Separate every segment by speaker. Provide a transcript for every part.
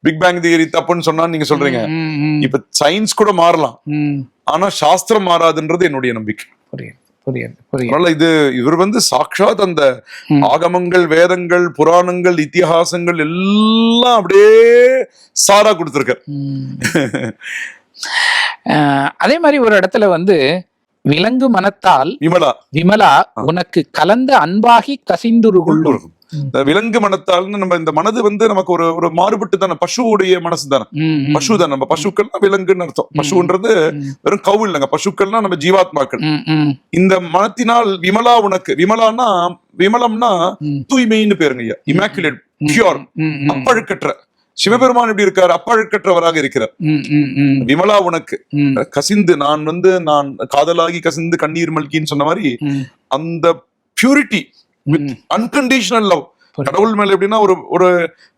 Speaker 1: Big bang theory தப்புன்னு சொன்னா நீங்க சொல்றீங்க. இப்ப சயின்ஸ் கூட மாறலாம், ஆனா சாஸ்திரம் மாறாதுன்றது என்னுடைய நம்பிக்கை. அதனால இவர் சாட்சாத் அந்த ஆகமங்கள், வேதங்கள், புராணங்கள், இத்திஹாசங்கள் எல்லாம் அப்படியே சாரா கொடுத்திருக்கார்.
Speaker 2: அதே மாதிரி ஒரு இடத்துல விலங்கு மனத்தால் விமலா உனக்கு கலந்த அன்பாகி கசிந்துருகுள்ளும்.
Speaker 1: விலங்கு மனத்தால்னு நம்ம இந்த மனது நமக்கு ஒரு மாறுபட்டு தானே, பசுவுடைய மனசு தானே, பசு தான். நம்ம பசுக்கள்னா விலங்குன்னு அர்த்தம். பசுன்றது வெறும் கவு இல்லைங்க, பசுக்கள்னா நம்ம ஜீவாத்மாக்கள். இந்த மனத்தினால் விமலா உனக்கு, விமலம்னா தூய்மைன்னு பேருங்க ஐயா, இமாக்குலேட், பியூர், அப்பழுக்கற்ற. சிவபெருமான் எப்படி இருக்காரு? அப்பழுக்கற்றவராக இருக்கிறார். விமலா உனக்கு கசிந்து, நான் காதலாகி கசிந்து கண்ணீர் மல்கின்னு சொன்ன மாதிரி அந்த பியூரிட்டி வித் அன்கண்டிஷனல் லவ். கடவுள் மேல எப்படின்னா ஒரு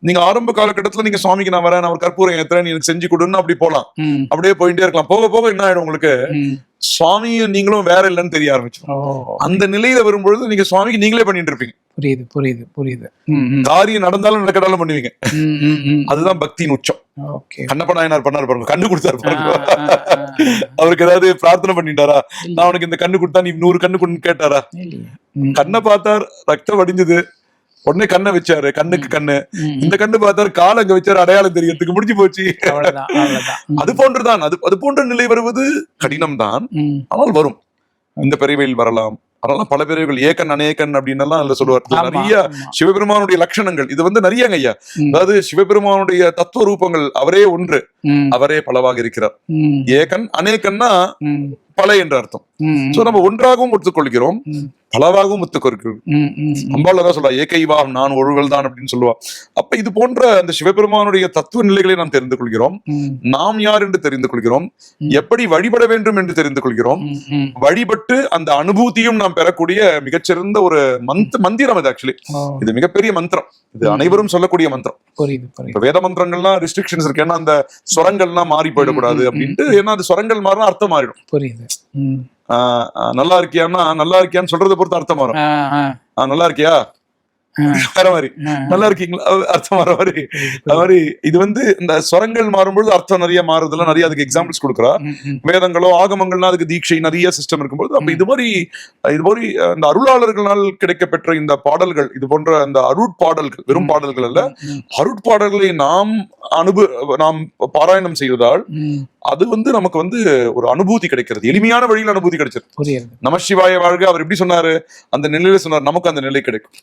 Speaker 1: நீங்க ஆரம்ப காலகட்டத்துல நீங்க சுவாமிக்கு நான் வரேன், நான் ஒரு கற்பூரம் ஏத்துறேன், எனக்கு செஞ்சு கொடுன்னு அப்படி போலாம், அப்படியே போயிட்டே இருக்கலாம். போக போக என்ன ஆயிடும், உங்களுக்கு சுவாமியை நீங்களும் வேற இல்லைன்னு தெரிய ஆரம்பிச்சிடும். அந்த நிலையில வரும்பொழுது நீங்க சுவாமிக்கு நீங்களே பண்ணிட்டு இருப்பீங்க.
Speaker 2: புரியுது.
Speaker 1: காரியம் நடந்தாலும் நடக்கடாலும் பண்ணுவீங்க. அதுதான் பக்தியின் உச்சம். கண்ணப்ப நாயனார் பண்ணாரு பாருங்க, கண்ணு கொடுத்தாரு பாருங்க. அவருக்கு ஏதாவது பிரார்த்தனை பண்ணிட்டாரா, நான் உனக்கு இந்த கண்ணு கொடுத்தா நீ 100 கண்ணு கொண்டு கேட்டாரா? கண்ணை பார்த்தார், ரத்தம் வடிஞ்சது, உடனே கண்ணை வச்சாரு, கண்ணுக்கு கண்ணு. இந்த கண்ணு பார்த்தாரு, கால் அங்க வச்சாரு, அடையாளம் தெரியறதுக்கு, முடிஞ்சு போச்சு. அது போன்றுதான். அது போன்ற நிலை வருவது கடினம் தான், ஆனால் வரும். இந்த பிறவியில் வரலாம். அதனால பல பிறவிகள், ஏகன் அநேகன் அப்படின்னு எல்லாம் அதுல சொல்லுவார். நிறைய சிவபெருமானுடைய லட்சணங்கள் இது நிறையங்க ஐயா. அதாவது சிவபெருமானுடைய தத்துவ ரூபங்கள், அவரே ஒன்று, அவரே பலவாக இருக்கிறார். ஏகன் அநேகன்னா பல என்ற அர்த்தம். சோ நம்ம ஒன்றாகவும் ஒத்துக்கொள்கிறோம், பலவாகவும் ஒத்துக்கொள்கிறோம். அம்பாள் தான் சொல்லுவா, ஏகைவா நான் ஒருவள் தான் அப்படின்னு சொல்லுவா. அப்ப இது போன்ற அந்த சிவபெருமானுடைய தத்துவ நிலைகளை நாம் தெரிந்து கொள்கிறோம். நாம் யார் என்று தெரிந்து கொள்கிறோம், எப்படி வழிபட வேண்டும் என்று தெரிந்து கொள்கிறோம். வழிபட்டு அந்த அனுபூதியும் நாம் பெறக்கூடிய மிகச்சிறந்த ஒரு மந்திரம் இது. ஆக்சுவலி இது மிகப்பெரிய மந்திரம், இது அனைவரும் சொல்லக்கூடிய மந்திரம். வேத மந்திரங்கள்லாம் ரெஸ்ட்ரிக்ஷன்ஸ் இருக்கு, ஏன்னா அந்த சொரங்கள்லாம் மாறி போயிடக்கூடாது அப்படின்ட்டு. ஏன்னா அது சொரங்கள் மாறினா அர்த்தம் மாறிடும். நல்லா இருக்கியான்னா நல்லா இருக்கியான்னு சொல்றதை பொறுத்து அர்த்தம் மாறும். நல்லா இருக்கியா வேற மாதிரி, நல்லா இருக்கீங்களா அர்த்தம் வர மாதிரி. அது மாதிரி இது இந்த ஸ்வரங்கள் மாறும்பொழுது அர்த்தம் நிறைய மாறுதல நிறைய அதுக்கு எக்ஸாம்பிள்ஸ் கொடுக்குறா. வேதங்களோ ஆகமங்கள்னா அதுக்கு தீட்சை நிறைய சிஸ்டம் இருக்கும்போது அப்ப இது மாதிரி இந்த அருளாளர்களால் கிடைக்கப்பெற்ற இந்த பாடல்கள், இது போன்ற அந்த அருட்பாடல்கள், வெறும் பாடல்கள் அல்ல, அருட்பாடல்களை நாம் பாராயணம் செய்வதால் அது நமக்கு ஒரு அனுபூதி கிடைக்கிறது. எளிமையான வழியில் அனுபூதி கிடைச்சது. நமசிவாய வாழ்க அவர் எப்படி சொன்னாரு, அந்த நிலையில சொன்னார், நமக்கு அந்த நிலை கிடைக்கும்.